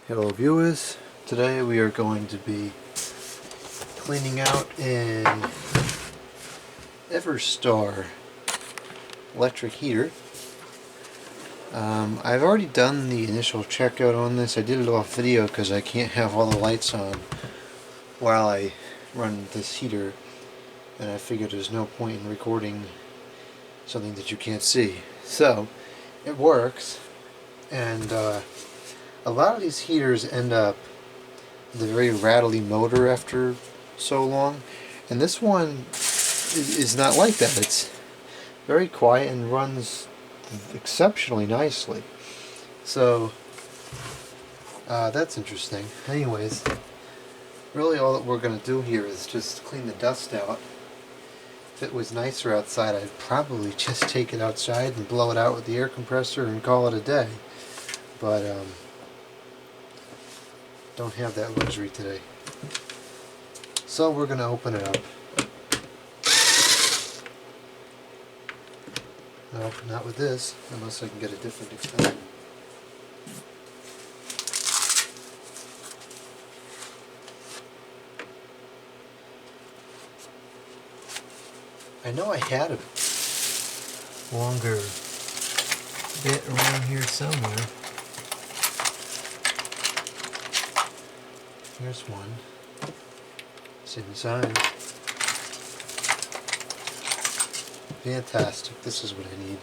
Hello viewers, today we are going to be cleaning out an Everstar electric heater. I've already done the initial checkout on this. I did it off video because I can't have all the lights on while I run this heater, and I figured there's no point in recording something that you can't see. So it works, and a lot of these heaters end up with a very rattly motor after so long, and this one is not like that. It's very quiet and runs exceptionally nicely. So that's interesting. Anyways, really all that we're going to do here is just clean the dust out. If it was nicer outside, I'd probably just take it outside and blow it out with the air compressor and call it a day. But don't have that luxury today. So we're going to open it up. No, not with this, unless I can get a different extension. I know I had a longer bit around here somewhere. Here's one. Same size. Fantastic. This is what I need.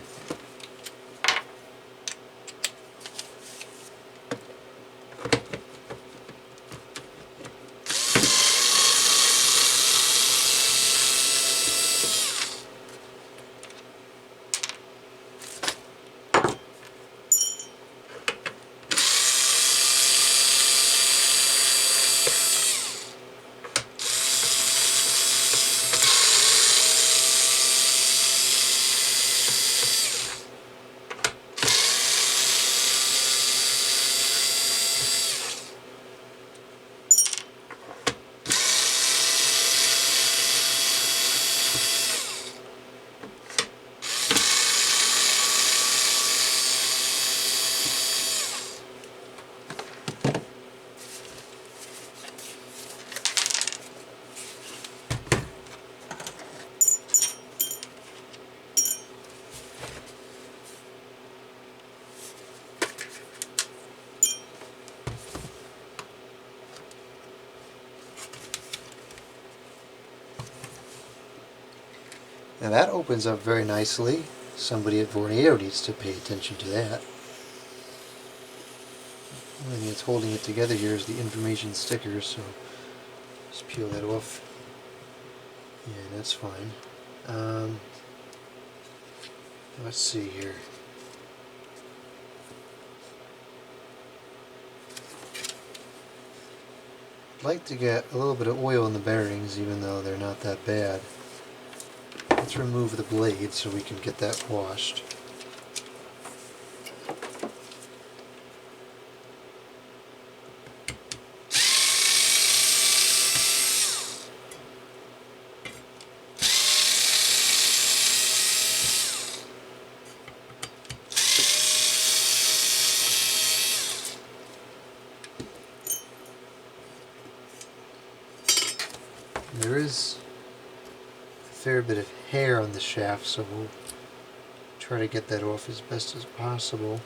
Now that opens up very nicely. Somebody at Vornado needs to pay attention to that. The only thing that's holding it together here is the information sticker, so just peel that off. Yeah, that's fine. Let's see here. I'd like to get a little bit of oil in the bearings, even though they're not that bad. Let's remove the blade so we can get that washed. There is a fair bit of hair on the shaft, so we'll try to get that off as best as possible,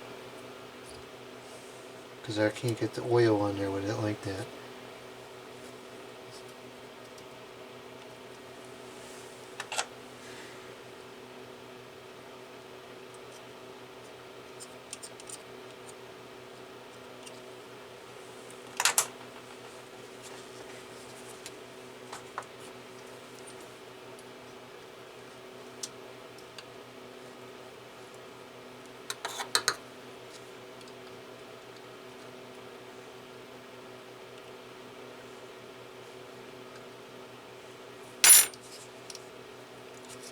because I can't get the oil on there with it like that.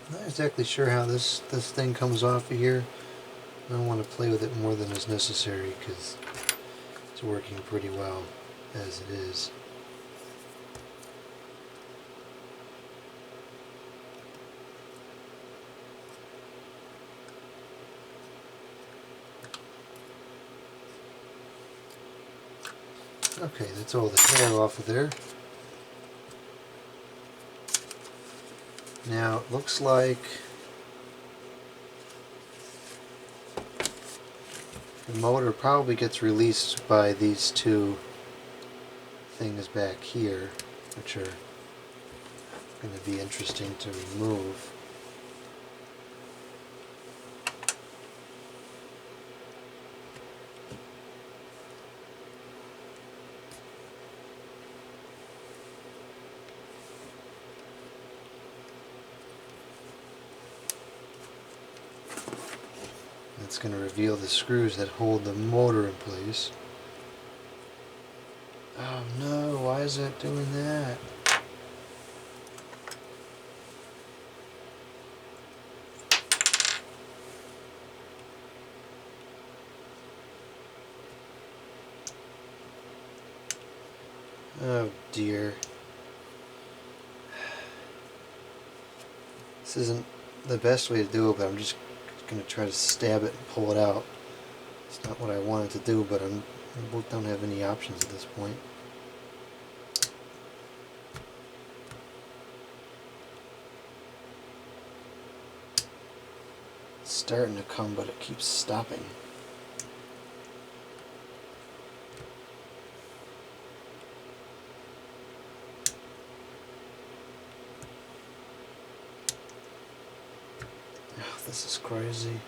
I'm not exactly sure how this thing comes off of here. I don't want to play with it more than is necessary because it's working pretty well as it is. Okay, that's all the hair off of there. Now it looks like the motor probably gets released by these two things back here, which are going to be interesting to remove. It's going to reveal the screws that hold the motor in place. Oh no, why is it doing that? Oh dear. This isn't the best way to do it, but I'm just going to try to stab it and pull it out. It's not what I wanted to do, but I both don't have any options at this point. It's starting to come, but it keeps stopping. Oh, this is crazy.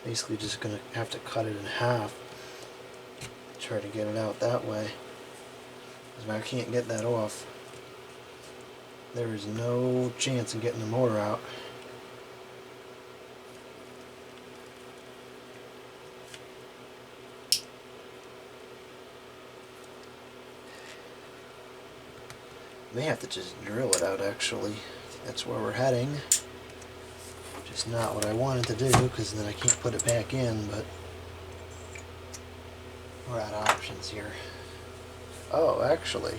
Basically just going to have to cut it in half. Try to get it out that way. Because I can't get that off. There is no chance of getting the motor out. May have to just drill it out actually. That's where we're heading. Just not what I wanted to do, because then I can't put it back in, but we're out of options here. Oh, actually,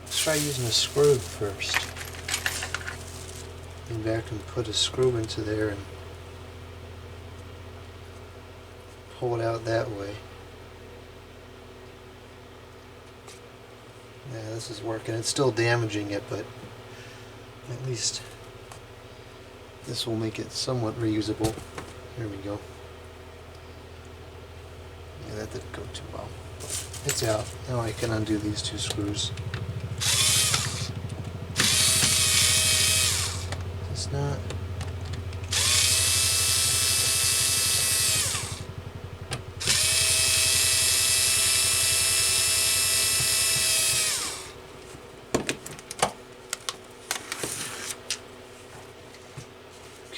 let's try using a screw first. Maybe I can put a screw into there and pull it out that way. Yeah, this is working. It's still damaging it, but at least this will make it somewhat reusable. Here we go. Yeah, that didn't go too well. It's out. Now I can undo these two screws. It's not.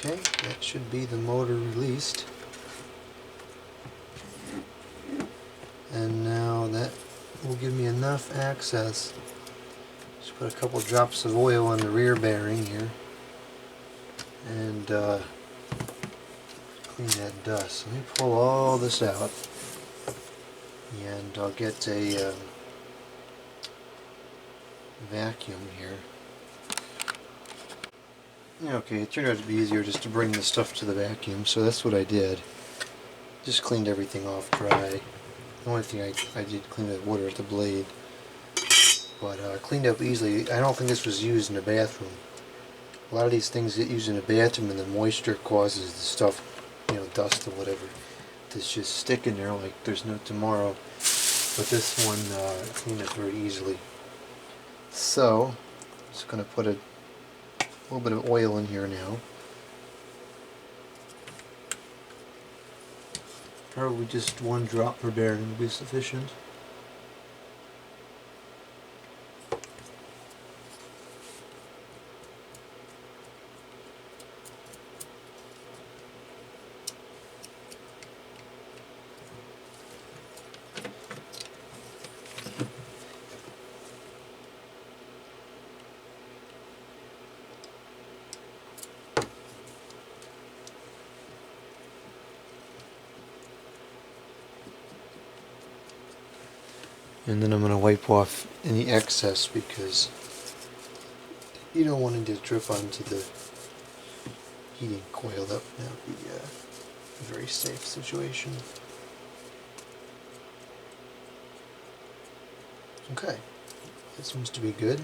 Okay, that should be the motor released. And now that will give me enough access. Just put a couple drops of oil on the rear bearing here and clean that dust. Let me pull all this out and I'll get a vacuum here. Okay, it turned out to be easier just to bring the stuff to the vacuum, so that's what I did. Just cleaned everything off dry. The only thing I did clean the water at the blade, but cleaned up easily. I don't think this was used in a bathroom. A lot of these things get used in a bathroom and the moisture causes the stuff, dust or whatever, to just stick in there like there's no tomorrow. But this one cleaned up very easily. So, I'm just going to put a little bit of oil in here now. Probably just 1 drop per bearing will be sufficient. And then I'm going to wipe off any excess because you don't want it to drip onto the heating coil. That would be a very safe situation. Okay, that seems to be good.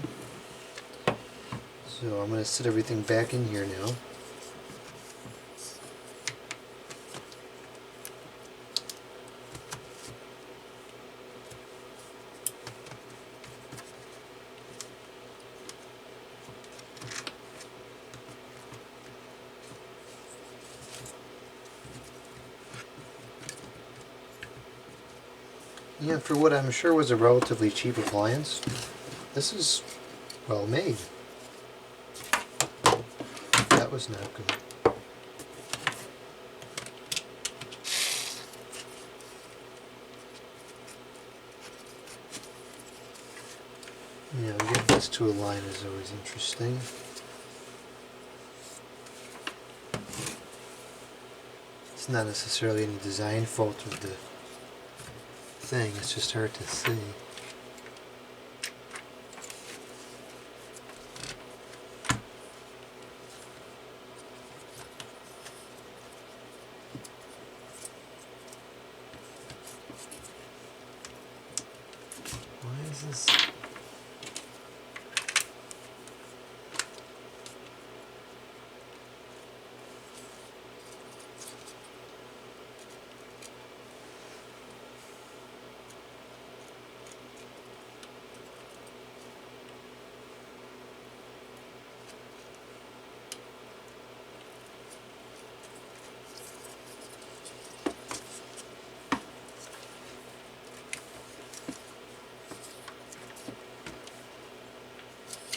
So I'm going to set everything back in here now. Yeah, for what I'm sure was a relatively cheap appliance, this is well made. That was not good. Yeah, getting this to align is always interesting. It's not necessarily any design fault of the thing, it's just hard to see. Why is this?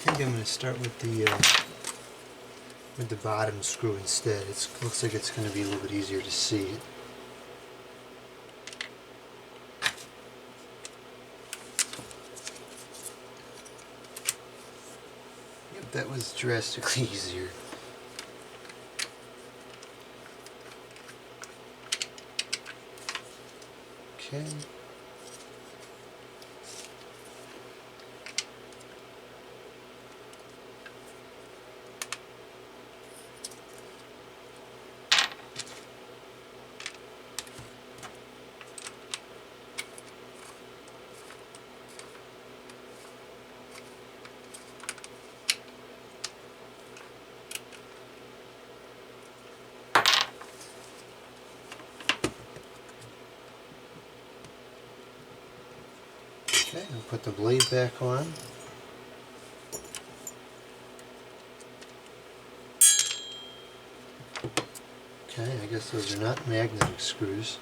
I think I'm going to start with the bottom screw instead. It looks like it's going to be a little bit easier to see it. Yep, that was drastically easier. Okay. Okay, I'll put the blade back on. Okay, I guess those are not magnetic screws.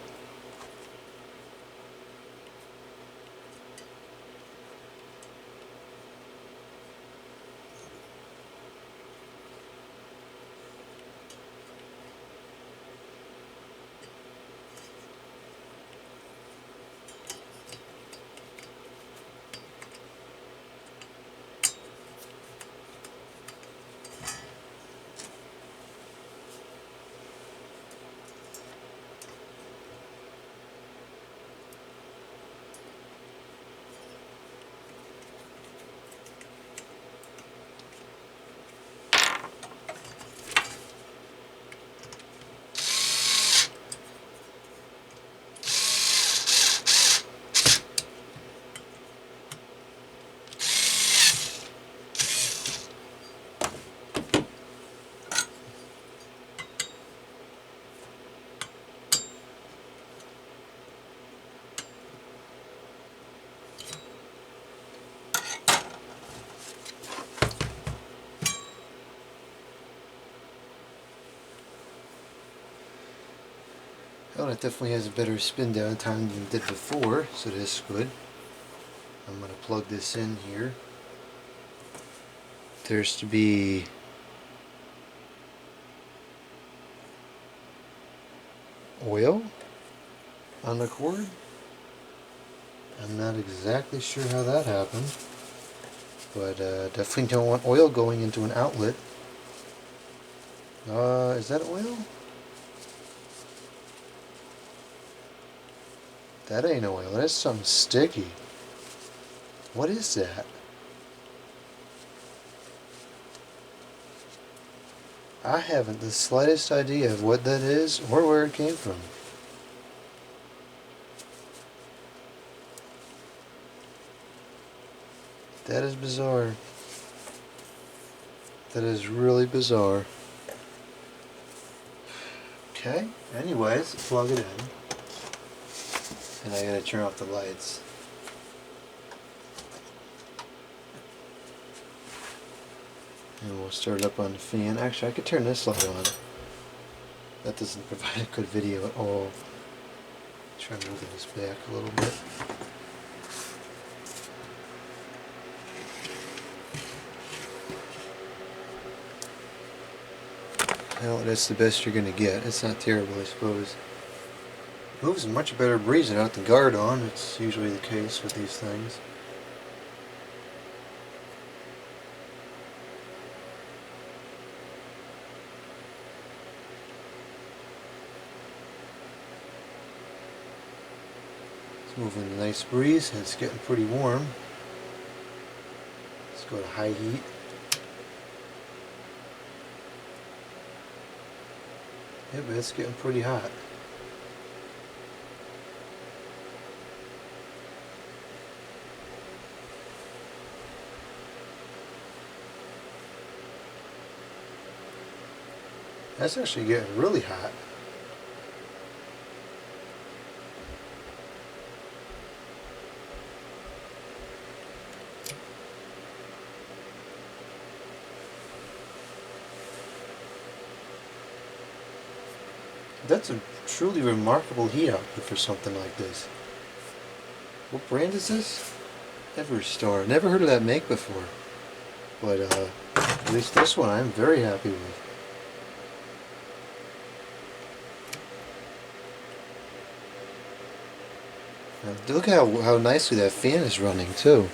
Well, it definitely has a better spin down time than it did before, so that's good. I'm going to plug this in here. There's to be oil on the cord. I'm not exactly sure how that happened, but definitely don't want oil going into an outlet. Is that oil? That ain't oil, that's something sticky. What is that? I haven't the slightest idea of what that is or where it came from. That is bizarre. That is really bizarre. Okay, anyways, plug it in. And I gotta turn off the lights. And we'll start it up on the fan. Actually, I could turn this light on. That doesn't provide a good video at all. Try moving this back a little bit. Well, that's the best you're going to get. It's not terrible, I suppose. Moves a much better breeze without the guard on. It's usually the case with these things. It's moving a nice breeze and it's getting pretty warm. Let's go to high heat. Yeah, but it's getting pretty hot. That's actually getting really hot. That's a truly remarkable heat output for something like this. What brand is this? Everstar. Never heard of that make before. But at least this one I'm very happy with. Now, look at how nicely that fan is running too.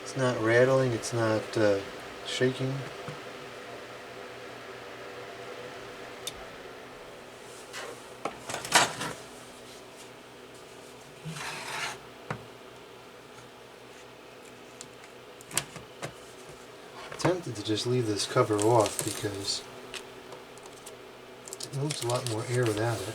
It's not rattling, it's not shaking. I'm tempted to just leave this cover off because it moves a lot more air without it.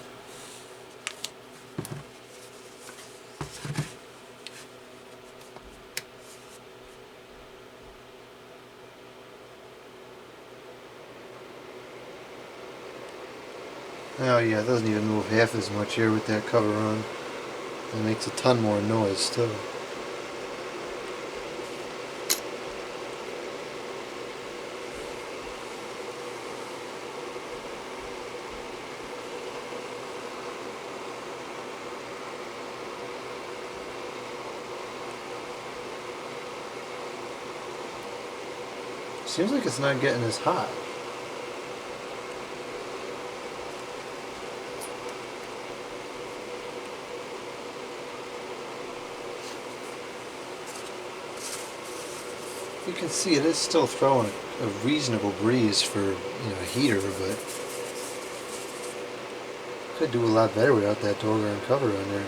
Oh yeah, it doesn't even move half as much air with that cover on. It makes a ton more noise too. Seems like it's not getting as hot. You can see it is still throwing a reasonable breeze for, a heater, but could do a lot better without that doggone cover on there.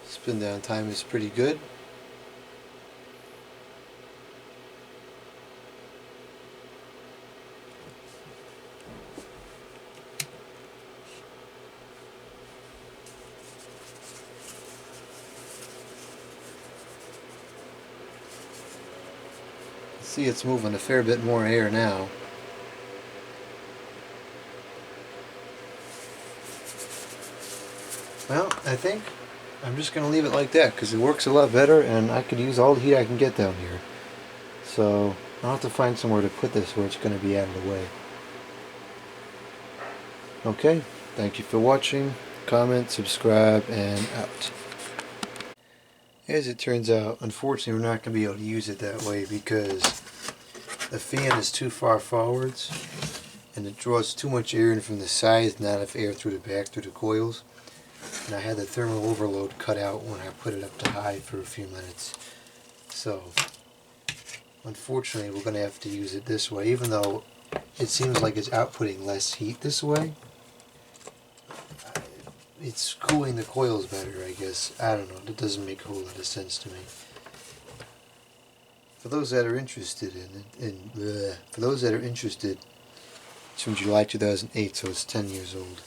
Spin down time is pretty good. See, it's moving a fair bit more air now. Well, I think I'm just going to leave it like that because it works a lot better and I could use all the heat I can get down here. So I'll have to find somewhere to put this where it's going to be out of the way. Okay, thank you for watching. Comment, subscribe, and out. As it turns out, unfortunately we're not going to be able to use it that way because the fan is too far forwards and it draws too much air in from the sides, not enough air through the back, through the coils. And I had the thermal overload cut out when I put it up to high for a few minutes. So, unfortunately we're going to have to use it this way, even though it seems like it's outputting less heat this way. It's cooling the coils better, I guess. I don't know. That doesn't make a whole lot of sense to me. For those that are interested for those that are interested, it's from July 2008, so it's 10 years old.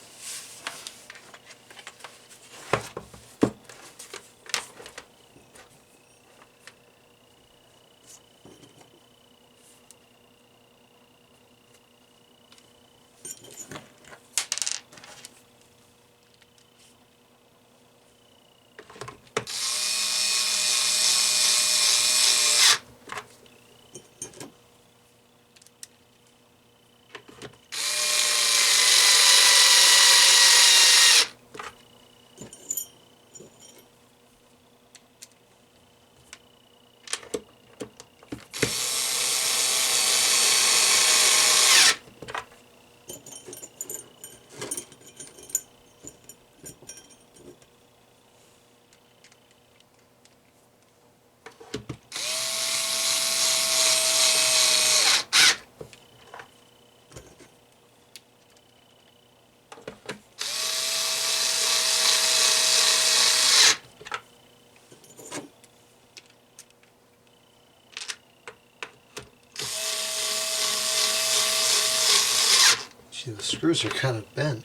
The screws are kind of bent.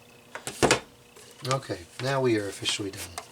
Okay, now we are officially done.